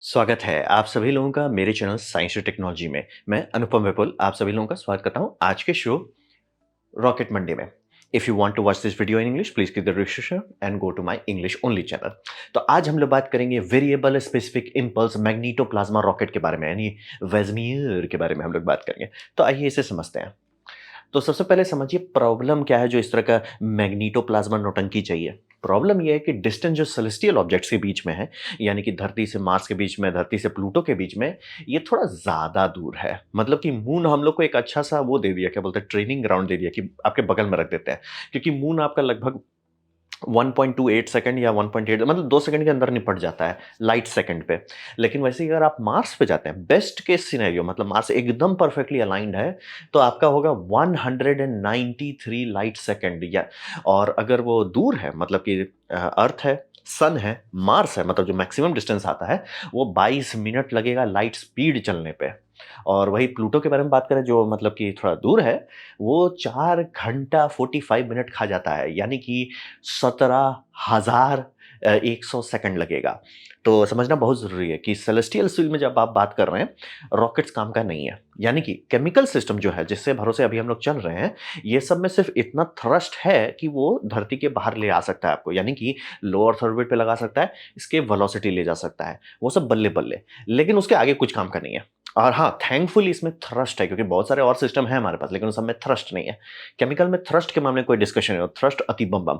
स्वागत है आप सभी लोगों का मेरे चैनल साइंस और टेक्नोलॉजी में। मैं अनुपम विपुल आप सभी लोगों का स्वागत करता हूं आज के शो रॉकेट मंडे में। If you want to watch this video in English please click the registration and go to my English only channel. तो आज हम लोग बात करेंगे variable specific impulse magnetoplasma rocket के बारे में, यानी वेजमियर के बारे में हम लोग बात करेंगे। तो आइए इसे समझते हैं। तो सबसे पहले समझिए प्रॉब्लम क्या है जो इस तरह का मैग्नेटोप्लाज्मा नौटंकी चाहिए। प्रॉब्लम यह है कि डिस्टेंस जो सेलेस्टियल ऑब्जेक्ट्स के बीच में है, यानी कि धरती से मार्स के बीच में, धरती से प्लूटो के बीच में, ये थोड़ा ज़्यादा दूर है। मतलब कि मून हम लोग को एक अच्छा-सा वो दे दिया, क्या बोलते हैं, ट्रेनिंग ग्राउंड दे दिया कि आपके बगल में रख देते हैं। क्योंकि मून आपका लगभग 1.28 सेकंड या 1.8 मतलब 2 सेकंड के अंदर निपट जाता है लाइट सेकंड पे। लेकिन वैसे ही अगर आप मार्स पे जाते हैं, बेस्ट केस सिनेरियो मतलब मार्स एकदम परफेक्टली अलाइन्ड है, तो आपका होगा 193 लाइट सेकंड या और अगर वो दूर है मतलब कि अर्थ है, सन है, मार्स है मतलब जो मैक्सिमम डिस्टेंस आता है, वो 22 मिनट लगेगा लाइट स्पीड चलने पे। और वही प्लूटो के बारे में बात करें जो मतलब कि थोड़ा दूर है, वो 4 घंटा 45 मिनट खा जाता है, यानी कि 17,100 सेकंड लगेगा। तो समझना बहुत ज़रूरी है कि सेलेस्टियल फील्ड में जब आप बात कर रहे हैं, रॉकेट्स काम का नहीं है। यानी कि केमिकल सिस्टम जो है, जिससे भरोसे अभी हम लोग चल रहे हैं, ये सब में सिर्फ इतना थ्रस्ट है कि वो धरती के बाहर ले आ सकता है आपको, यानी कि लो अर्थ ऑर्बिट पे लगा सकता है, इसके वेलोसिटी ले जा सकता है, वो सब बल्ले-बल्ले। लेकिन उसके आगे कुछ काम का नहीं है। और हाँ, थैंकफुली इसमें थ्रस्ट है क्योंकि बहुत सारे और सिस्टम हैं हमारे पास, लेकिन उन सब में थ्रस्ट नहीं है। केमिकल में थ्रस्ट के मामले में कोई डिस्कशन नहीं हो, थ्रस्ट अति बम बम।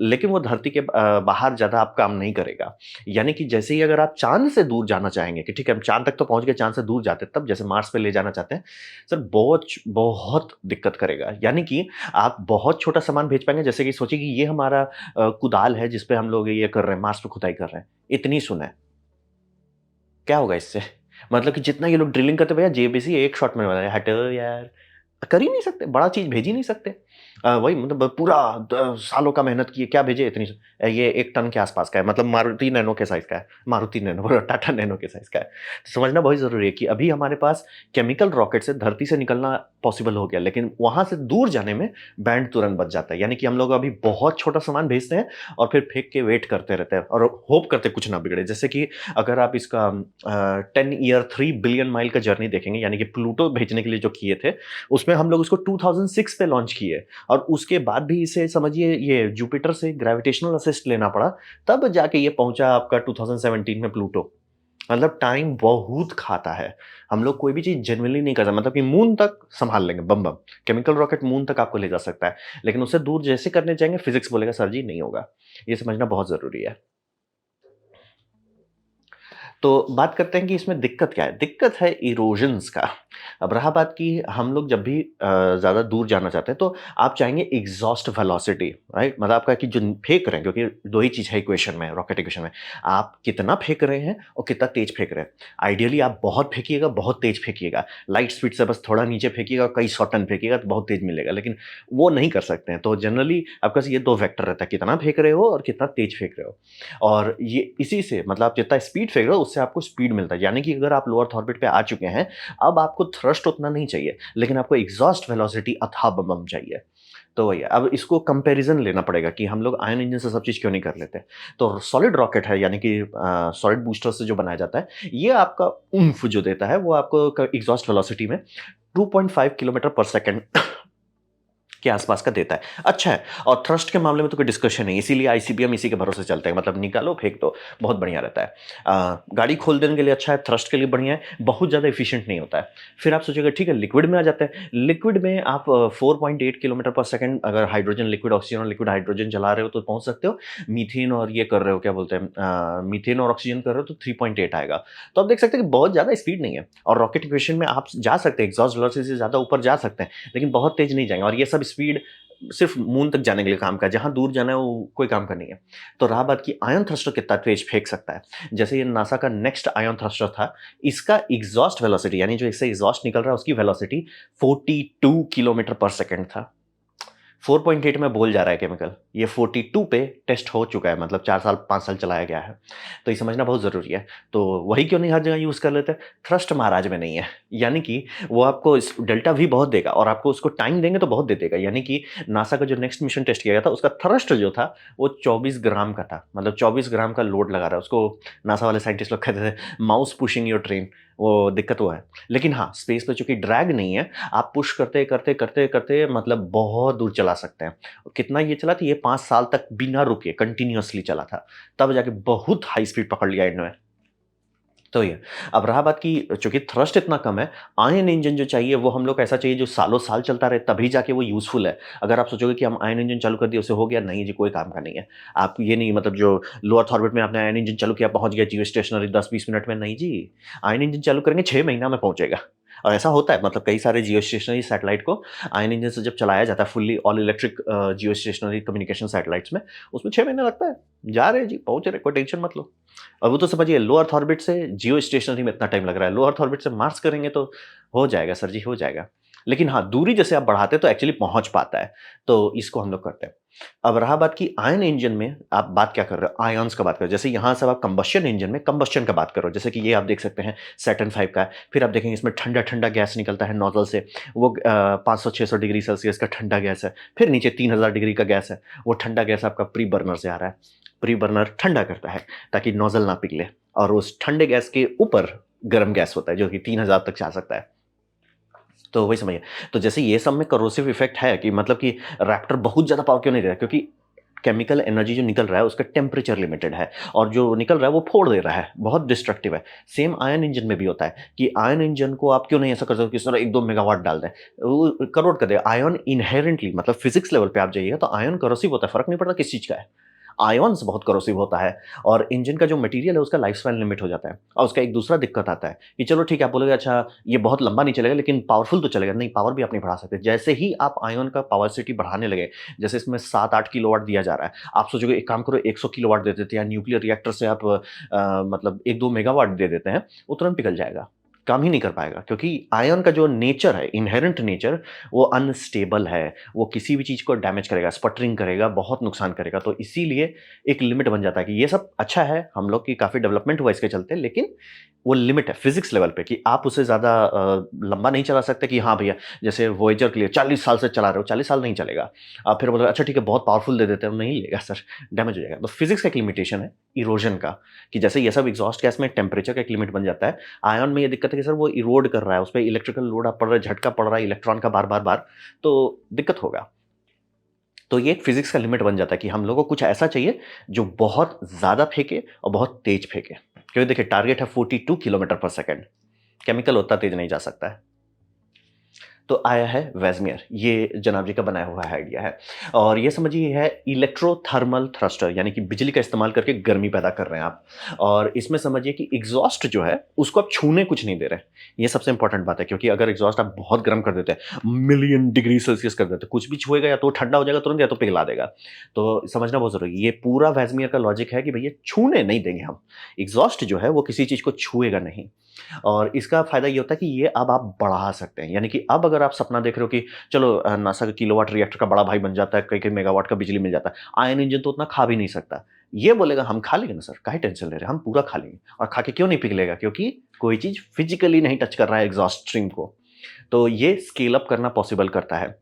लेकिन वो धरती के बाहर ज़्यादा आप काम नहीं करेगा। यानी कि जैसे ही अगर आप चाँद से दूर जाना चाहेंगे कि ठीक है, हम चाँद तक तो पहुँच गए, चाँद से दूर जाते हैं, तब जैसे मार्स पे ले जाना चाहते हैं, सर बहुत बहुत दिक्कत करेगा। यानी कि आप बहुत छोटा सामान भेज पाएँगे, जैसे कि सोचिए कि ये हमारा कुदाल है जिस पे हम लोग ये कर रहे हैं, मार्स पे खुदाई कर रहे हैं, इतनी सुन है। क्या होगा इससे? मतलब कि जितना ये लोग ड्रिलिंग करते भैया जेबीसी एक शॉट में बना रहे, हटो यार। कर ही नहीं सकते, बड़ा चीज़ भेज ही नहीं सकते। वही मतलब पूरा सालों का मेहनत किए, क्या भेजे इतनी ये 1 टन के आसपास का है, मतलब मारुति नैनो के साइज़ का है। मारुति नैनो बोला, टाटा नैनो के साइज़ का है। तो समझना बहुत ज़रूरी है कि अभी हमारे पास केमिकल रॉकेट से धरती से निकलना पॉसिबल हो गया, लेकिन वहाँ से दूर जाने में बैंड तुरंत बच जाता है। यानी कि हम लोग अभी बहुत छोटा सामान भेजते हैं और फिर फेंक के वेट करते रहते हैं और होप करते हैं कुछ ना बिगड़े। जैसे कि अगर आप इसका 10 ईयर 3 बिलियन माइल का जर्नी देखेंगे, यानी कि प्लूटो भेजने के लिए जो किए थे, उसमें हम लोग उसको 2006 पे लॉन्च किए और उसके बाद भी इसे समझिए ये जुपिटर से ग्रेविटेशनल असिस्ट लेना पड़ा, तब जाके ये पहुंचा आपका 2017 में प्लूटो। मतलब टाइम बहुत खाता है। हम लोग कोई भी चीज़ जेनुइनली नहीं कर सकते, मतलब कि मून तक संभाल लेंगे बम बम। केमिकल रॉकेट मून तक आपको ले जा सकता है, लेकिन उससे दूर जैसे करने जाएंगे फिजिक्स बोलेगा सर जी नहीं होगा। ये समझना बहुत ज़रूरी है। तो बात करते हैं कि इसमें दिक्कत क्या है? दिक्कत है इरोजन्स का। अब रहा बात कि हम लोग जब भी ज़्यादा दूर जाना चाहते हैं, तो आप चाहेंगे एग्ज़ॉस्ट वेलोसिटी, राइट? मतलब आपका कि जो फेंक रहे हैं, क्योंकि 2 ही चीज़ है इक्वेशन में, रॉकेट इक्वेशन में। आप कितना फेंक रहे हैं और कितना तेज़ फेंक रहे हैं। आइडियली आप बहुत फेंकिएगा, बहुत तेज़ फेंकिएगा। लाइट स्पीड से बस थोड़ा नीचे फेंकिएगा और कई 100 टन फेंकिएगा तो बहुत तेज़ मिलेगा, लेकिन वो नहीं कर सकते हैं। तो जनरली आपके पास ये 2 वेक्टर रहता है, कितना फेंक रहे हो और कितना तेज़ फेंक रहे हो। और ये इसी से मतलब आप जितना स्पीड फेंक रहे हो उससे आपको स्पीड मिलता है। यानी कि अगर आप लो अर्थ ऑर्बिट पे आ चुके हैं, अब आपको थ्रस्ट उतना नहीं चाहिए, लेकिन आपको एग्जॉस्ट वेलोसिटी अथाह बम चाहिए। तो वही है। अब इसको कंपैरिजन लेना पड़ेगा कि हम लोग आयन इंजन से सब चीज़ क्यों नहीं कर लेते। तो सॉलिड रॉकेट है, यानी कि सॉलिड बूस्टर से जो बनाया जाता है, ये आपका ऊम्फ जो देता है वो आपको एग्जॉस्ट वेलोसिटी में 2.5 किलोमीटर पर सेकंड के आसपास का देता है। अच्छा है। और थ्रस्ट के मामले में तो कोई डिस्कशन नहीं, इसीलिए आईसीबीएम इसी के भरोसे चलते हैं, मतलब निकालो फेंक दो, बहुत बढ़िया रहता है। गाड़ी खोल देने के लिए अच्छा है, थ्रस्ट के लिए बढ़िया है, बहुत ज़्यादा एफिशिएंट नहीं होता है। फिर आप सोचेंगे ठीक है लिक्विड में आ जाते हैं। लिक्विड में आप 4.8 किलोमीटर पर सेकंड अगर हाइड्रोजन लिक्विड ऑक्सीजन और लिक्विड हाइड्रोजन चला रहे हो तो पहुंच सकते हो। मीथेन और ये कर रहे हो, क्या बोलते हैं, मीथेन और ऑक्सीजन कर रहे हो तो 3.8 आएगा। तो आप देख सकते हैं कि बहुत ज़्यादा स्पीड नहीं है, और रॉकेट इक्वेशन में आप जा सकते हैं, एग्जॉस्ट वेलोसिटी से ज़्यादा ऊपर जा सकते हैं, लेकिन बहुत तेज नहीं जाएंगे। और ये सब स्पीड सिर्फ मून तक जाने के लिए काम का है, जहाँ दूर जाना है वो कोई काम का नहीं है। तो रहा बात कि आयन थ्रस्टर कितना तेज फेंक सकता है। जैसे ये नासा का नेक्स्ट आयन थ्रस्टर था, इसका एग्जॉस्ट वेलोसिटी यानी जो इससे एग्जॉस्ट निकल रहा है उसकी वेलोसिटी 42 किलोमीटर पर सेकंड था। 4.8 में बोल जा रहा है केमिकल, ये 42 पे टेस्ट हो चुका है, मतलब 4 साल 5 साल चलाया गया है। तो ये समझना बहुत ज़रूरी है। तो वही क्यों नहीं हर जगह यूज़ कर लेते? थ्रस्ट महाराज में नहीं है। यानी कि वो आपको इस डेल्टा वी बहुत देगा और आपको उसको टाइम देंगे तो बहुत दे देगा। यानी कि नासा का जो नेक्स्ट मिशन टेस्ट किया गया था, उसका थ्रस्ट जो था वो 24 ग्राम का था। मतलब 24 ग्राम का लोड लगा रहा है। उसको नासा वाले साइंटिस्ट लोग कहते थे माउस पुशिंग योर ट्रेन, वो दिक्कत वो है। लेकिन हाँ, स्पेस पे चूँकि ड्रैग नहीं है, आप पुश करते, करते, करते, करते मतलब बहुत दूर चला सकते हैं। कितना ये चला था, ये 5 साल तक बिना रुके कंटिन्यूअसली चला था। तब जाके बहुत हाई स्पीड पकड़ लिया एंड में। तो ये, अब रहा बात कि चूँकि थ्रस्ट इतना कम है, आयन इंजन जो चाहिए वो हम लोग को ऐसा चाहिए जो सालों-साल चलता रहे, तभी जाके वो यूज़फुल है। अगर आप सोचोगे कि हम आयन इंजन चालू कर दिए उससे हो गया, नहीं जी, कोई काम का नहीं है। आप ये नहीं, मतलब जो लो अर्थ ऑर्बिट में आपने आयन इंजन चालू किया, पहुँच गया जियो स्टेशनरी 10-20 मिनट में, नहीं जी। आयन इंजन चालू करेंगे 6 महीना में पहुँचेगा। और ऐसा होता है, मतलब कई सारे जियो स्टेशनरी सैटेलाइट को आयन इंजन से जब चलाया जाता है फुल्ली ऑल इलेक्ट्रिक जियो स्टेशनरी कम्युनिकेशन सैटेलाइट्स में, उसमें 6 महीना लगता है। जा रहे हैं जी, पहुँच रहे, कोई टेंशन मत लो। और वो तो समझिए लो अर्थ ऑर्बिट से जियो स्टेशनरी में इतना टाइम लग रहा है, लो अर्थ ऑर्बिट से मार्स करेंगे तो हो जाएगा सर जी, हो जाएगा। लेकिन हाँ, दूरी जैसे आप बढ़ाते हैं तो एक्चुअली पहुँच पाता है, तो इसको हम लोग करते हैं। अब रहा बात कि आयन इंजन में आप बात क्या कर रहे हो? आयन्स का बात कर रहे हो। जैसे यहाँ सब आप कंबस्शन इंजन में कंबस्शन का बात कर रहे हो। जैसे कि ये आप देख सकते हैं सैटर्न 5 का है। फिर आप देखेंगे इसमें ठंडा-ठंडा गैस निकलता है नोज़ल से। वो 500-600 डिग्री सेल्सियस का ठंडा गैस है। फिर नीचे 3000 डिग्री का गैस है। वो ठंडा गैस आपका प्री बर्नर से आ रहा है। प्री बर्नर ठंडा करता है ताकि नोज़ल ना पिघले, और उस ठंडे गैस के ऊपर गर्म गैस होता है जो कि 3000 तक जा सकता है। तो वही समझिए। तो जैसे ये सब में करोसिव इफ़ेक्ट है कि मतलब कि रैप्टर बहुत ज़्यादा पावर क्यों नहीं दे रहा है? क्योंकि केमिकल एनर्जी जो निकल रहा है उसका टेम्परेचर लिमिटेड है, और जो निकल रहा है वो फोड़ दे रहा है, बहुत डिस्ट्रक्टिव है। सेम आयन इंजन में भी होता है कि आयन इंजन को आप क्यों नहीं ऐसा कर सकते कि सर 1-2 मेगावाट डाल दें, वो करोड़ कर देगा। आयन इनहेरेंटली, मतलब फिजिक्स लेवल पे आप जाइएगा तो आयन करोसिव होता है, फ़र्क नहीं पड़ता किस चीज़ का है। आयन्स बहुत करोसिव होता है, और इंजन का जो मटेरियल है उसका लाइफ स्पैन लिमिट हो जाता है। और उसका एक दूसरा दिक्कत आता है कि चलो ठीक है, आप बोलोगे अच्छा ये बहुत लंबा नहीं चलेगा लेकिन पावरफुल तो चलेगा। नहीं, पावर भी आप नहीं बढ़ा सकते। जैसे ही आप आयन का पावर सिटी बढ़ाने लगे, जैसे इसमें 7-8 किलोवाट दिया जा रहा है, आप सोचोगे एक काम करो 100 किलोवाट दे देते हैं, या न्यूक्लियर रिएक्टर से आप मतलब 1-2 मेगावाट दे देते हैं, वो तुरंत पिघल जाएगा। काम ही नहीं कर पाएगा, क्योंकि आयन का जो नेचर है, इन्हेरेंट नेचर, वो अनस्टेबल है। वो किसी भी चीज़ को डैमेज करेगा, स्पटरिंग करेगा, बहुत नुकसान करेगा। तो इसीलिए एक लिमिट बन जाता है कि ये सब अच्छा है, हम लोग की काफ़ी डेवलपमेंट हुआ इसके चलते, लेकिन वो लिमिट है फिज़िक्स लेवल पे कि आप उसे ज़्यादा लंबा नहीं चला सकते कि हाँ भैया, जैसे वोयेजर के लिए 40 साल से चला रहे हो, 40 साल नहीं चलेगा। आप फिर बोलोगे अच्छा ठीक है बहुत पावरफुल दे देते हो, नहीं लेगा सर, डैमेज हो जाएगा। तो फिज़िक्स का एक लिमिटेशन है इरोजन का, कि जैसे ये सब एग्ज़ॉस्ट गैस में टेम्परेचर का एक लिमिट बन जाता है। आयन में ये दिक्कत है कि सर वो इरोड कर रहा है, उसपे इलेक्ट्रिकल लोड आप पड़ रहा है, झटका पड़ रहा है इलेक्ट्रॉन का बार-बार, तो दिक्कत होगा। तो ये एक फिज़िक्स का लिमिट बन जाता है कि हम लोगों को कुछ ऐसा चाहिए जो बहुत ज़्यादा फेंके और बहुत तेज़ फेंके। क्योंकि देखिए टारगेट है 42 किलोमीटर पर सेकंड, केमिकल उतना तेज़ नहीं जा सकता है। तो आया है वेज़मियर, ये जनाब जी का बनाया हुआ आइडिया है, और ये समझिए ये है इलेक्ट्रोथर्मल थ्रस्टर, यानी कि बिजली का इस्तेमाल करके गर्मी पैदा कर रहे हैं आप। और इसमें समझिए कि एग्ज़ॉस्ट जो है उसको आप छूने कुछ नहीं दे रहे। ये सबसे इंपॉर्टेंट बात है, क्योंकि अगर एग्ज़ॉस्ट आप बहुत गर्म कर देते हैं, मिलियन डिग्री सेल्सियस कर देते हैं, कुछ भी छुएगा या तो ठंडा हो जाएगा तुरंत, या तो पिघला देगा। तो समझना बहुत ज़रूरी है। ये पूरा वेज़मियर का लॉजिक है कि भैया छूने नहीं देंगे हम। एग्ज़ॉस्ट जो है वो किसी चीज़ को छुएगा नहीं। और इसका फ़ायदा ये होता है कि ये अब आप बढ़ा सकते हैं। यानी कि अब अगर आप सपना देख रहे हो कि चलो नासा का किलोवाट रिएक्टर का बड़ा भाई बन जाता है, कई-कई मेगावाट का बिजली मिल जाता है। आयन इंजन तो उतना खा भी नहीं सकता। ये बोलेगा हम खा लेंगे ना सर, काहे टेंशन ले रहे हैं, हम पूरा खा लेंगे। और खा के क्यों नहीं पिघलेगा? क्योंकि कोई चीज़ फिज़िकली नहीं टच कर रहा है एग्ज़ॉस्ट स्ट्रीम को। तो ये स्केल अप करना पॉसिबल करता है।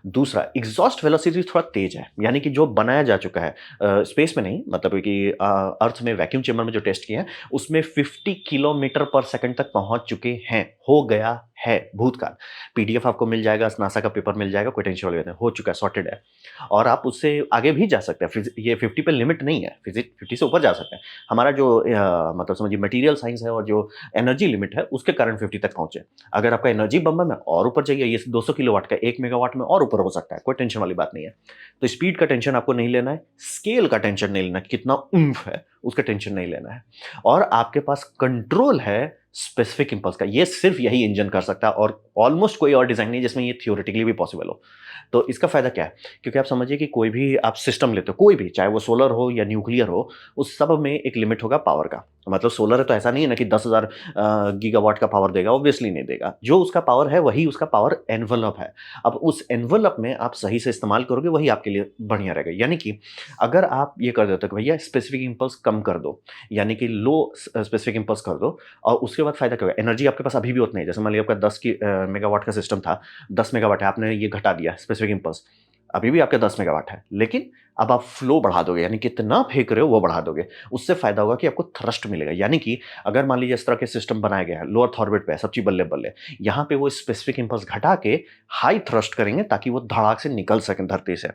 दूसरा, एग्ज़ॉस्ट वेलोसिटी थोड़ा तेज़ है, यानी कि जो बनाया जा चुका है स्पेस में नहीं, मतलब कि अर्थ में वैक्यूम चेंबर में जो टेस्ट किए हैं, उसमें 50 किलोमीटर पर सेकंड तक पहुँच चुके हैं, हो गया है भूतकाल। पीडीएफ आपको मिल जाएगा, नासा का पेपर मिल जाएगा, कोई टेंशन वाली बात नहीं, हो चुका है, सॉर्टेड है। और आप उससे आगे भी जा सकते हैं, ये 50 पे लिमिट नहीं है, 50 से ऊपर जा सकते हैं। हमारा जो मतलब समझिए मटीरियल साइंस है और जो एनर्जी लिमिट है, उसके कारण 50 तक पहुँचे। अगर आपका एनर्जी बम है और ऊपर चाहिए, ये 200 किलोवाट का 1 मेगावाट में और ऊपर हो सकता है, कोई टेंशन वाली बात नहीं है। तो स्पीड का टेंशन आपको नहीं लेना है, स्केल का टेंशन नहीं लेना है, कितना ऊम्फ है उसका टेंशन नहीं लेना है, और आपके पास कंट्रोल है स्पेसिफिक इंपल्स का। ये सिर्फ यही इंजन कर सकता है, और ऑलमोस्ट कोई और डिजाइन नहीं जिसमें ये थियोरेटिकली भी पॉसिबल हो। तो इसका फायदा क्या है? क्योंकि आप समझिए कि कोई भी आप सिस्टम लेते हो, कोई भी, चाहे वो सोलर हो या न्यूक्लियर हो, उस सब में एक लिमिट होगा पावर का। मतलब सोलर है तो ऐसा नहीं है ना कि 10,000 गीगावाट का पावर देगा, ऑब्वियसली नहीं देगा। जो उसका पावर है वही उसका पावर एनवलप है। अब उस एनवलप में आप सही से इस्तेमाल करोगे वही आपके लिए बढ़िया रहेगा। यानी कि अगर आप ये कर देते हो कि भैया स्पेसिफिक इम्पल्स कम कर दो, यानी कि लो स्पेसिफिक इम्पल्स कर दो, और उसके बाद फायदा क्या होगा, एनर्जी आपके पास अभी भी उतना ही, जैसे मान लिया आपका 10 की मेगावाट का सिस्टम था, 10 मेगावाट है, आपने ये घटा दिया स्पेसिफिक इम्पल्स, अभी भी आपके 10 मेगावाट है, लेकिन अब आप फ्लो बढ़ा दोगे, यानी कितना फेंक रहे हो वो बढ़ा दोगे। उससे फायदा होगा कि आपको थ्रस्ट मिलेगा। यानी कि अगर मान लीजिए इस तरह के सिस्टम बनाया गया है, लोअर ऑर्बिट पे है, सब चीज बल्ले बल्ले, यहाँ पे वो स्पेसिफिक इंपल्स घटा के हाई थ्रस्ट करेंगे ताकि वो धड़ाक से निकल सके धरती से।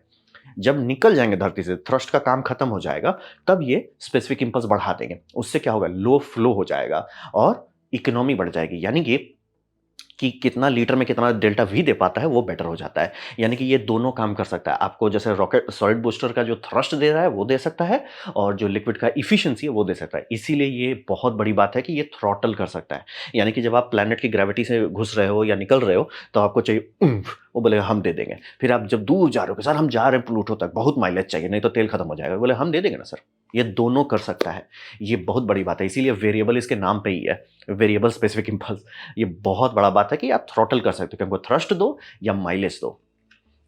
जब निकल जाएंगे धरती से, थ्रस्ट का काम खत्म हो जाएगा, तब ये स्पेसिफिक इंपल्स बढ़ा देंगे। उससे क्या होगा, लो फ्लो हो जाएगा और इकोनॉमी बढ़ जाएगी। यानी कि कितना लीटर में कितना डेल्टा वी दे पाता है वो बेटर हो जाता है। यानी कि ये दोनों काम कर सकता है। आपको जैसे रॉकेट सॉलिड बूस्टर का जो थ्रस्ट दे रहा है वो दे सकता है, और जो लिक्विड का इफिशिएंसी है वो दे सकता है। इसीलिए ये बहुत बड़ी बात है कि ये थ्रॉटल कर सकता है। यानी कि जब आप प्लैनेट की ग्रेविटी से घुस रहे हो या निकल रहे हो तो आपको चाहिए वो बोले हम दे देंगे। फिर आप जब दूर जा रहे हो कि सर हम जा रहे हैं प्लूटो तक, बहुत माइलेज चाहिए नहीं तो तेल खत्म हो जाएगा, बोले हम दे देंगे ना सर। ये दोनों कर सकता है। ये बहुत बड़ी बात है, इसीलिए वेरिएबल इसके नाम पे ही है, वेरिएबल स्पेसिफिक इंपल्स। ये बहुत बड़ा बात है कि आप थ्रॉटल कर सकते हो कि हमको थ्रस्ट दो या माइलेज दो।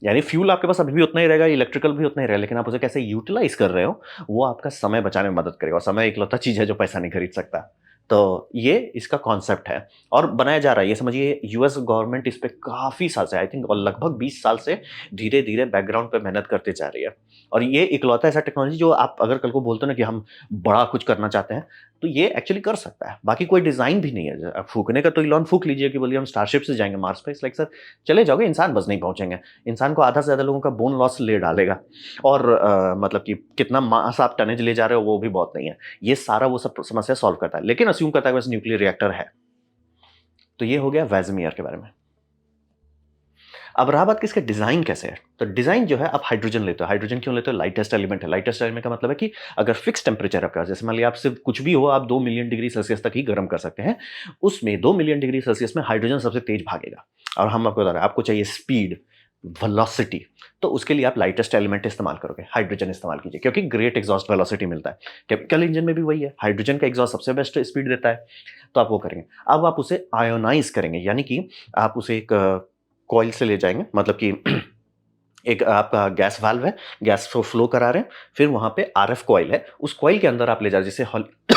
यानी फ्यूल आपके पास अभी भी उतना ही रहेगा, इलेक्ट्रिकल भी उतना ही रहेगा, लेकिन आप उसे कैसे यूटिलाइज कर रहे हो वो आपका समय बचाने में मदद करेगा। और समय इकलौता चीज है जो पैसा नहीं खरीद सकता। तो ये इसका कॉन्सेप्ट है और बनाया जा रहा है। ये समझिए यूएस गवर्नमेंट इस पे काफी साल से, आई थिंक, और लगभग 20 साल से धीरे धीरे बैकग्राउंड पे मेहनत करते जा रही है। और ये इकलौता ऐसा टेक्नोलॉजी जो आप अगर कल को बोलते हो ना कि हम बड़ा कुछ करना चाहते हैं, तो ये एक्चुअली कर सकता है। बाकी कोई डिजाइन भी नहीं है। अब फूकने का तो इलॉन फूक लीजिए कि बोलिए हम स्टारशिप से जाएंगे मार्स पे, लाइक सर चले जाओगे, इंसान बस नहीं पहुंचेंगे। इंसान को आधा से ज्यादा लोगों का बोन लॉस ले डालेगा। और मतलब कि कितना मास आप टनेज ले जा रहे हो वो भी बहुत नहीं है। ये सारा वो सब समस्या सॉल्व करता है, लेकिन अस्यूम करता है बस न्यूक्लियर रिएक्टर है। तो ये हो गया वेज़मियर के बारे में। अब रहा बात कि इसका डिजाइन कैसे है। तो डिजाइन जो है, आप हाइड्रोजन लेते हो। हाइड्रोजन क्यों लेते हो, लाइटेस्ट एलिमेंट है। लाइटेस्ट एलिमेंट का मतलब है कि अगर फिक्स टेम्परेचर आपका, जैसे मान लिया आप सिर्फ कुछ भी हो, आप 2 मिलियन डिग्री सेल्सियस तक ही गर्म कर सकते हैं, उसमें 2 मिलियन डिग्री सेल्सियस में हाइड्रोजन सबसे तेज भागेगा। और हम आपको बता रहे हैं आपको चाहिए स्पीड, वेलोसिटी, तो उसके लिए आप लाइटेस्ट एलिमेंट इस्तेमाल करोगे, हाइड्रोजन इस्तेमाल कीजिए, क्योंकि ग्रेट एग्जॉस्ट वेलोसिटी मिलता है। केमिकल इंजन में भी वही है, हाइड्रोजन का एग्जॉस्ट सबसे बेस्ट स्पीड देता है। तो आप वो करेंगे। अब आप उसे आयोनाइज करेंगे, यानी कि आप उसे एक कॉइल से ले जाएंगे, मतलब कि एक आपका गैस वाल्व है, गैस को फ्लो करा रहे हैं, फिर वहां पे आरएफ कॉइल है, उस कॉइल के अंदर आप ले जा रहे हैं, जैसे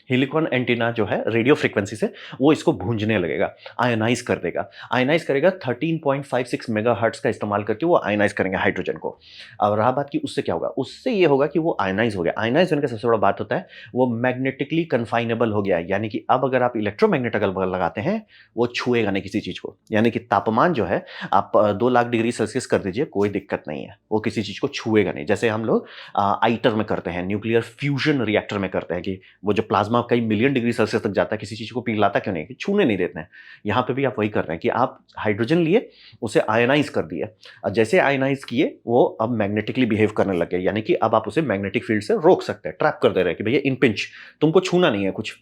हेलिकॉन एंटीना जो है रेडियो फ्रीक्वेंसी से वो इसको भूंजने लगेगा, आयनाइज कर देगा। आयनाइज करेगा 13.56 मेगाहर्ट्ज का इस्तेमाल करके वो आयनाइज करेंगे हाइड्रोजन को। अब रहा बात कि उससे क्या होगा, उससे ये होगा कि वो आयनाइज हो गया। आयनाइज होने का सबसे बड़ा बात होता है वो मैग्नेटिकली कन्फाइनेबल हो गया है। यानी कि अब अगर आप इलेक्ट्रोमैग्नेट अगल बगल लगाते हैं वो छुएगा नहीं किसी चीज को। यानी कि तापमान जो है आप 2 लाख डिग्री सेल्सियस कर दीजिए, कोई दिक्कत नहीं है, वो किसी चीज को छुएगा नहीं। जैसे हम लोग आइटर में करते हैं, न्यूक्लियर फ्यूजन रिएक्टर में करते हैं कि वो जो प्लाज्मा कई मिलियन डिग्री सेल्सियस तक जाता है, किसी चीज को पिघलाता क्यों नहीं, कि छूने नहीं देते हैं। यहाँ पे भी आप वही कर रहे हैं कि आप हाइड्रोजन लिए, उसे आयनाइज कर दिए, और जैसे आयनाइज किए वो अब मैग्नेटिकली बिहेव करने लग गए। यानी कि अब आप उसे मैग्नेटिक फील्ड से रोक सकते हैं, ट्रैप कर दे रहे हैं कि भैया इन पिंच, तुमको छूना नहीं है कुछ।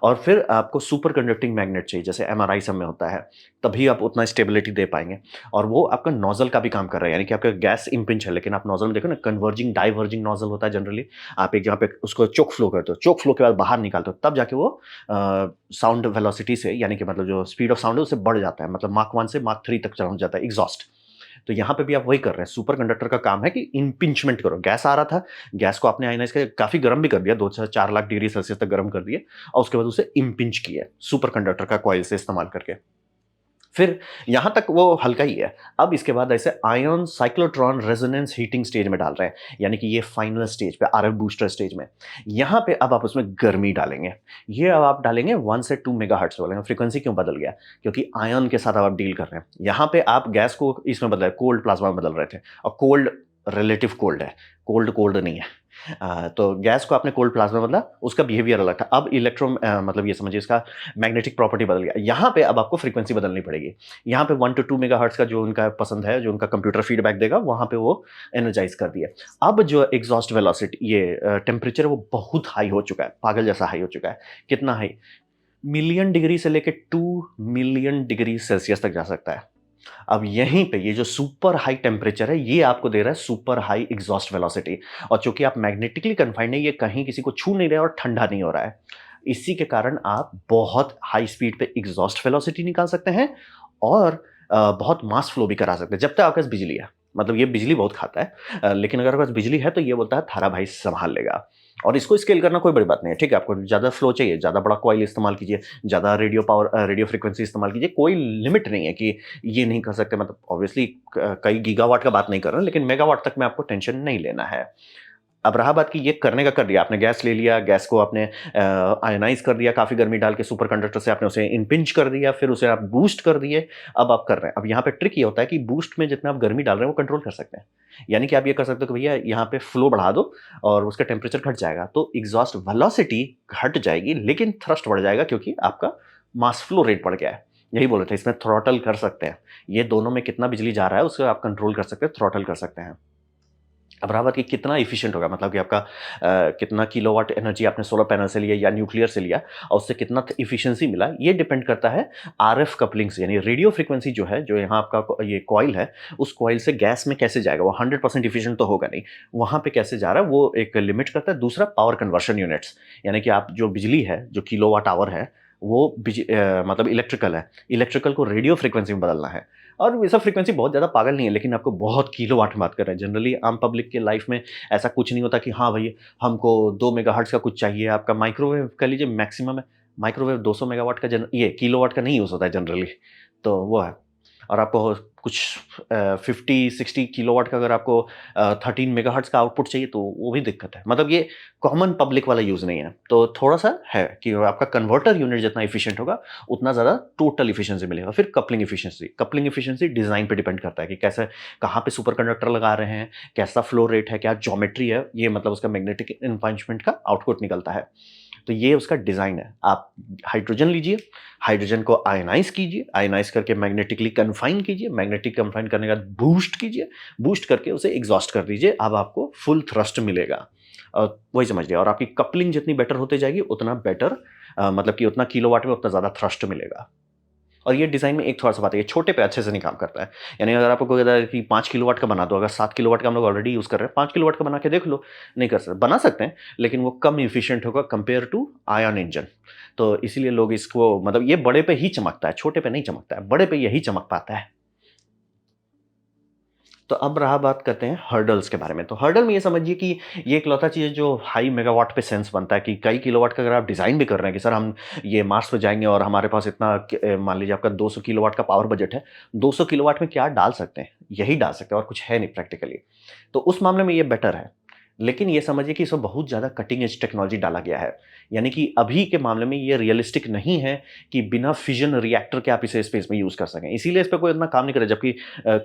और फिर आपको सुपर कंडक्टिंग मैग्नेट चाहिए, जैसे एमआरआई सब में होता है, तभी आप उतना स्टेबिलिटी दे पाएंगे। और वो आपका नोजल का भी काम कर रहा है, यानी कि आपका गैस इम्पिंच है, लेकिन आप नोजल में देखो ना, कन्वर्जिंग डाइवर्जिंग नोजल होता है जनरली। आप एक जगह पे उसको चोक फ्लो करते हो, चोक फ्लो के बाद बाहर निकालते हो, तब जाके वो साउंड वेलोसिटी से, यानी कि मतलब जो स्पीड ऑफ साउंड है उससे बढ़ जाता है, मतलब माक 1 से माक 3 तक पहुंच जाता है एग्जॉस्ट। तो यहाँ पे भी आप वही कर रहे हैं। सुपर कंडक्टर का काम है कि इम्पिंचमेंट करो। गैस आ रहा था, गैस को आपने आयनाइज कर काफी गर्म भी कर दिया, 2 से 4 लाख डिग्री सेल्सियस तक गर्म कर दिए, और उसके बाद उसे इम्पिंच किया सुपर कंडक्टर का कॉइल से इस्तेमाल करके। फिर यहां तक वो हल्का ही है। अब इसके बाद ऐसे ion cyclotron resonance heating stage में डाल रहे हैं, यानी कि ये फाइनल स्टेज पे, आरएफ बूस्टर स्टेज में। यहां पे अब आप उसमें गर्मी डालेंगे। ये अब आप डालेंगे 1 से 2 मेगाहर्ट्ज वाले। फ्रीक्वेंसी क्यों बदल गया, क्योंकि आयन के साथ अब आप डील कर रहे हैं। यहां पे आप गैस को इसमें बदल, कोल्ड प्लाज्मा में बदल रहे थे, और कोल्ड रिलेटिव कोल्ड है, कोल्ड कोल्ड नहीं है। तो गैस को आपने कोल्ड प्लाज्मा बदला, उसका बिहेवियर अलग था। अब मतलब ये समझिए इसका मैग्नेटिक प्रॉपर्टी बदल गया। यहाँ पे अब आपको फ्रीक्वेंसी बदलनी पड़ेगी। यहाँ पे 1 to 2 मेगाहर्ट्ज का जो उनका पसंद है, जो उनका कंप्यूटर फीडबैक देगा, वहां पे वो एनर्जाइज कर दिया। अब जो एग्जॉस्ट वेलोसिटी, ये टेम्परेचर वो बहुत हाई हो चुका है, पागल जैसा हाई हो चुका है। कितना हाई, मिलियन डिग्री से लेकर 2 मिलियन डिग्री सेल्सियस तक जा सकता है। अब यहीं पे ये जो सुपर हाई टेम्परेचर है, ये आपको दे रहा है सुपर हाई एग्जॉस्ट वेलोसिटी। और चूंकि आप मैग्नेटिकली कन्फाइंड है, ये कहीं किसी को छू नहीं रहा है और ठंडा नहीं हो रहा है, इसी के कारण आप बहुत हाई स्पीड पे एग्जॉस्ट वेलोसिटी निकाल सकते हैं और बहुत मास फ्लो भी करा सकते हैं, जब तक आपके पास बिजली है। मतलब ये बिजली बहुत खाता है, लेकिन अगर आपके पास बिजली है तो ये बोलता है थारा भाई संभाल लेगा। और इसको स्केल करना कोई बड़ी बात नहीं है, ठीक है? आपको ज़्यादा फ्लो चाहिए, ज़्यादा बड़ा कॉइल इस्तेमाल कीजिए, ज़्यादा रेडियो पावर रेडियो फ्रीक्वेंसी इस्तेमाल कीजिए, कोई लिमिट नहीं है कि ये नहीं कर सकते। मतलब ऑब्वियसली कई गीगावाट का बात नहीं कर रहे हैं, लेकिन मेगावाट तक में आपको टेंशन नहीं लेना है। अब रहा बात कि ये करने का कर दिया आपने, गैस ले लिया, गैस को आपने आयनाइज़ कर दिया, काफ़ी गर्मी डाल के सुपर कंडक्टर से आपने उसे इम्पिंज कर दिया, फिर उसे आप बूस्ट कर दिए, अब आप कर रहे हैं। अब यहाँ पे ट्रिक ये होता है कि बूस्ट में जितना आप गर्मी डाल रहे हैं वो कंट्रोल कर सकते हैं। यानी कि आप ये कर सकते हो कि भैया यहाँ पे फ्लो बढ़ा दो और उसका टेम्परेचर घट जाएगा, तो एग्जॉस्ट वेलोसिटी घट जाएगी लेकिन थ्रस्ट बढ़ जाएगा, क्योंकि आपका मास फ्लो रेट बढ़ गया है। यही बोल रहे थे, इसमें थ्रॉटल कर सकते हैं। ये दोनों में कितना बिजली जा रहा है उसको आप कंट्रोल कर सकते हैं, थ्रॉटल कर सकते हैं। अब रहा बात कि कितना एफिशिएंट होगा, मतलब कि आपका कितना किलोवाट एनर्जी आपने सोलर पैनल से लिया या न्यूक्लियर से लिया और उससे कितना एफिशिएंसी मिला, ये डिपेंड करता है आरएफ कपलिंग से। यानी रेडियो फ्रीक्वेंसी जो है, जो यहाँ आपका ये कॉइल है, उस कॉइल से गैस में कैसे जाएगा, वो 100% एफिशिएंट तो होगा नहीं, वहाँ पे कैसे जा रहा है वो एक लिमिट करता है। दूसरा पावर कन्वर्शन यूनिट्स, यानी कि आप जो बिजली है, जो किलोवाट आवर है, वो मतलब इलेक्ट्रिकल है, इलेक्ट्रिकल को रेडियो फ्रीक्वेंसी में बदलना है। और वैसा फ्रीक्वेंसी बहुत ज़्यादा पागल नहीं है, लेकिन आपको बहुत किलोवाट में बात कर रहे हैं। जनरली आम पब्लिक के लाइफ में ऐसा कुछ नहीं होता कि हाँ भाई हमको 2 मेगाहर्ट्ज़ का कुछ चाहिए। आपका माइक्रोवेव कह लीजिए, मैक्सिमम है माइक्रोवेव 200 मेगावाट का ये किलोवाट का नहीं यूज़ होता है जनरली, तो वो है। और आपको कुछ 50-60 किलोवाट का अगर आपको 13 मेगाहर्ट्ज़ का आउटपुट चाहिए तो वो भी दिक्कत है। मतलब ये कॉमन पब्लिक वाला यूज़ नहीं है। तो थोड़ा-सा है कि आपका कन्वर्टर यूनिट जितना एफिशिएंट होगा, उतना ज़्यादा टोटल एफिशिएंसी मिलेगा। फिर कपलिंग एफिशिएंसी डिज़ाइन पे डिपेंड करता है कि कैसे, कहाँ पे सुपर कंडक्टर लगा रहे हैं, कैसा फ्लो रेट है, क्या ज्योमेट्री है, ये मतलब उसका मैग्नेटिक इम्पीडेंस का आउटपुट निकलता है। तो ये उसका डिज़ाइन है। आप हाइड्रोजन लीजिए, हाइड्रोजन को आयनाइज़ कीजिए, आयनाइज़ करके मैग्नेटिकली कन्फाइन कीजिए, मैग्नेटिक कन्फाइन करने के बाद बूस्ट कीजिए, बूस्ट करके उसे एग्ज़ॉस्ट कर दीजिए, अब आपको फुल थ्रस्ट मिलेगा। वही समझिए। और आपकी कपलिंग जितनी बेटर होती जाएगी उतना बेटर, मतलब कि उतना किलोवाट में उतना ज़्यादा थ्रस्ट मिलेगा। और ये डिज़ाइन में एक थोड़ा-सा बात है, ये छोटे पे अच्छे से नहीं काम करता है। यानी अगर आपको कोई कहता है कि 5 किलोवाट का बना दो, अगर 7 किलोवाट का हम लोग ऑलरेडी यूज़ कर रहे हैं, 5 किलोवाट का बना के देख लो, नहीं कर सकते। बना सकते हैं, लेकिन वो कम एफिशिएंट होगा कंपेयर टू आयन इंजन। तो इसीलिए लोग इसको, मतलब ये बड़े पे ही चमकता है, छोटे पे नहीं चमकता है, बड़े पे यही चमक पाता है। तो अब रहा बात करते हैं हर्डल्स के बारे में। तो हर्डल में ये समझिए कि ये इकलौता चीज़ है जो हाई मेगावाट पे सेंस बनता है कि कई किलोवाट का अगर आप डिज़ाइन भी कर रहे हैं कि सर हम ये मार्स पे जाएँगे और हमारे पास इतना मान लीजिए आपका 200 किलोवाट का पावर बजट है। 200 किलोवाट में क्या डाल सकते हैं? यही डाल सकते हैं और कुछ है नहीं प्रैक्टिकली। तो उस मामले में ये बेटर है। लेकिन ये समझिए कि इसमें बहुत ज़्यादा कटिंग एज टेक्नोलॉजी डाला गया है। यानी कि अभी के मामले में ये रियलिस्टिक नहीं है कि बिना फिजन रिएक्टर के आप इसे स्पेस में यूज़ कर सकें। इसीलिए इस पे कोई इतना काम नहीं कर रहा, जबकि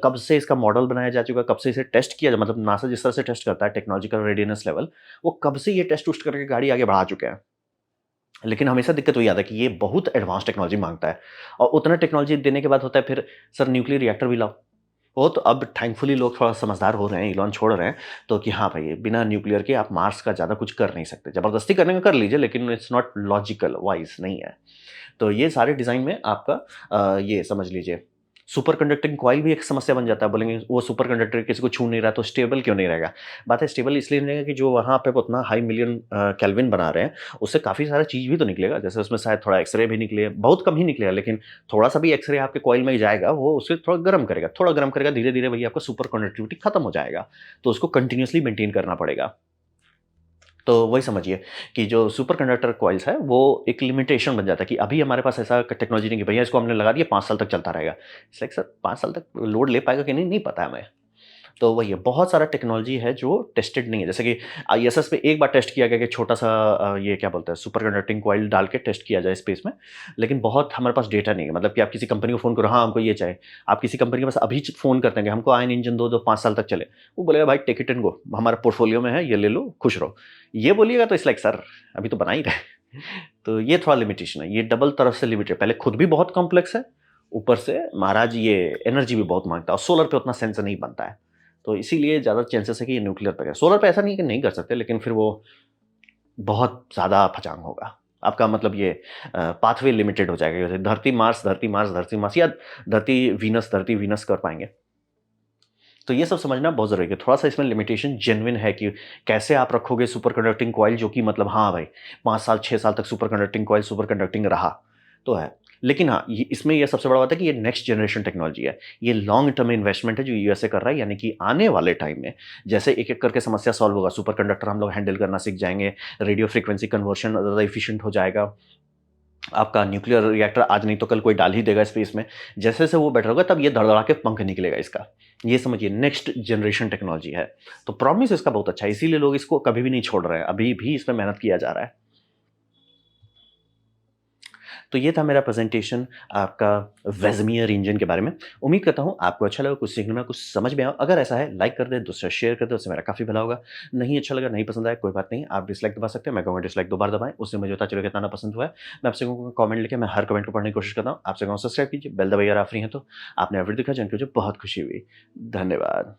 कब से इसका मॉडल बनाया जा चुका है, कब से इसे टेस्ट किया, मतलब नासा जिस तरह से टेस्ट करता है टेक्नोलॉजिकल रेडीनेस लेवल, वो कब से ये टेस्ट-वुस्ट करके गाड़ी आगे बढ़ा चुके हैं। लेकिन हमेशा दिक्कत वही आता है कि ये बहुत एडवांस टेक्नोलॉजी माँगता है और उतना टेक्नोलॉजी देने के बाद होता है फिर, सर न्यूक्लियर रिएक्टर भी लाओ। वो तो अब थैंकफुली लोग थोड़ा समझदार हो रहे हैं, इलॉन छोड़ रहे हैं, तो कि हाँ भाई, बिना न्यूक्लियर के आप मार्स का ज़्यादा कुछ कर नहीं सकते। ज़बरदस्ती करने का कर लीजिए, लेकिन इट्स नॉट लॉजिकल, वाइज़ नहीं है। तो ये सारे डिज़ाइन में आपका ये समझ लीजिए सुपर कंडक्टिंग कॉइल भी एक समस्या बन जाता है। बोलेंगे वो सुपर कंडक्टर किसी को छू नहीं रहा तो स्टेबल क्यों नहीं रहेगा? बात है स्टेबल इसलिए नहीं रहेगा कि जो वहाँ पे उतना हाई मिलियन केल्विन बना रहे हैं, उससे काफ़ी सारा चीज़ भी तो निकलेगा। जैसे उसमें शायद थोड़ा एक्स-रे भी निकले, बहुत कम ही निकलेगा, लेकिन थोड़ा-सा भी एक्स-रे आपके कॉइल में जाएगा, वो उसे थोड़ा गर्म करेगा। थोड़ा गर्म करेगा, धीरे-धीरे वही आपका सुपर कंडक्टिविटी खत्म हो जाएगा। तो उसको कंटीन्यूअसली मेंटेन करना पड़ेगा। तो वही समझिए कि जो सुपर कंडक्टर कॉइल्स है, वो एक लिमिटेशन बन जाता है कि अभी हमारे पास ऐसा टेक्नोलॉजी नहीं कि भैया इसको हमने लगा दिया 5 साल तक चलता रहेगा। इट्स लाइक सर 5 साल तक लोड ले पाएगा कि नहीं, नहीं पता है हमें। तो वही है, बहुत सारा टेक्नोलॉजी है जो टेस्टेड नहीं है। जैसे कि आईएसएस पे एक बार टेस्ट किया गया कि छोटा-सा ये क्या बोलते हैं सुपर कंडक्टिंग कॉइल डाल के टेस्ट किया जाए स्पेस में, लेकिन बहुत हमारे पास डेटा नहीं है। मतलब कि आप किसी कंपनी को फ़ोन करो, हाँ, हमको ये चाहिए। आप किसी कंपनी के पास अभी च फ़ोन करते हैं कि हमको आयन इंजन दो जो 5 साल तक चले। वो बोलेगा भाई टेक इट एंड गो, हमारे पोर्टफोलियो में है, ये ले लो, खुश रहो। ये बोलिएगा तो इट्स लाइक सर अभी तो बना ही रहे। तो ये थोड़ा लिमिटेशन है, ये डबल तरफ से लिमिटेड है। पहले खुद भी बहुत कॉम्प्लेक्स है, ऊपर से महाराज ये एनर्जी भी बहुत माँगता है और सोलर पे उतना सेंसर नहीं बनता है। तो इसीलिए ज़्यादा चांसेस है कि ये न्यूक्लियर पे है। सोलर पे ऐसा नहीं है कि नहीं कर सकते, लेकिन फिर वो बहुत ज़्यादा फचांग होगा। आपका मतलब ये पाथवे लिमिटेड हो जाएगा। जैसे धरती, मार्स, धरती, मार्स, धरती, मार्स या धरती, वीनस कर पाएँगे। तो ये सब समझना बहुत ज़रूरी है कि थोड़ा-सा इसमें लिमिटेशन जेन्युइन है कि कैसे आप रखोगे सुपर कंडक्टिंग कॉइल जो कि मतलब हाँ भाई, 5 साल, 6 साल तक super conducting coil super conducting रहा, तो है। लेकिन हाँ, ये इसमें ये सबसे बड़ा बात है कि ये नेक्स्ट जनरेशन टेक्नोलॉजी है। ये लॉन्ग टर्म इन्वेस्टमेंट है जो यूएसए कर रहा है, यानी कि आने वाले टाइम में जैसे एक-एक करके समस्या सॉल्व होगा, सुपर कंडक्टर हम लोग हैंडल करना सीख जाएँगे, रेडियो फ्रीक्वेंसी कन्वर्शन ज़्यादा एफिशिएंट हो जाएगा। आपका न्यूक्लियर रिएक्टर आज नहीं तो कल कोई डाल ही देगा स्पेस में। जैसे-जैसे वो बेटर होगा तब ये धड़धड़ा के पंख निकलेगा इसका। ये समझिए नेक्स्ट जनरेशन टेक्नोलॉजी है। तो प्रॉमिस इसका बहुत अच्छा है, इसीलिए लोग इसको कभी भी नहीं छोड़ रहे हैं। अभी भी इसमें मेहनत किया जा रहा है। तो ये था मेरा प्रेज़ेंटेशन आपका वेज़मियर इंजन के बारे में। उम्मीद करता हूँ आपको अच्छा लगा, कुछ सीखने में, कुछ समझ में आया। अगर ऐसा है लाइक कर दें, दूसरा शेयर कर दें, उससे मेरा काफ़ी भला होगा। नहीं अच्छा लगा, नहीं पसंद आया, कोई बात नहीं, आप डिसलाइक दबा सकते हैं। मैं कहूँगा डिसलाइक 2 बार दबाएँ, उससे मुझे पता चलेगा कितना पसंद हुआ है। मैं आपसे कहूँगा कमेंट लिखें, मैं हर कमेंट को पढ़ने की कोशिश करता हूँ। आपसे कहूँगा सब्सक्राइब कीजिए, बेल दबाइए अगर आप फ्री हैं तो। आपने वीडियो देखा, जान के मुझे बहुत खुशी हुई। धन्यवाद।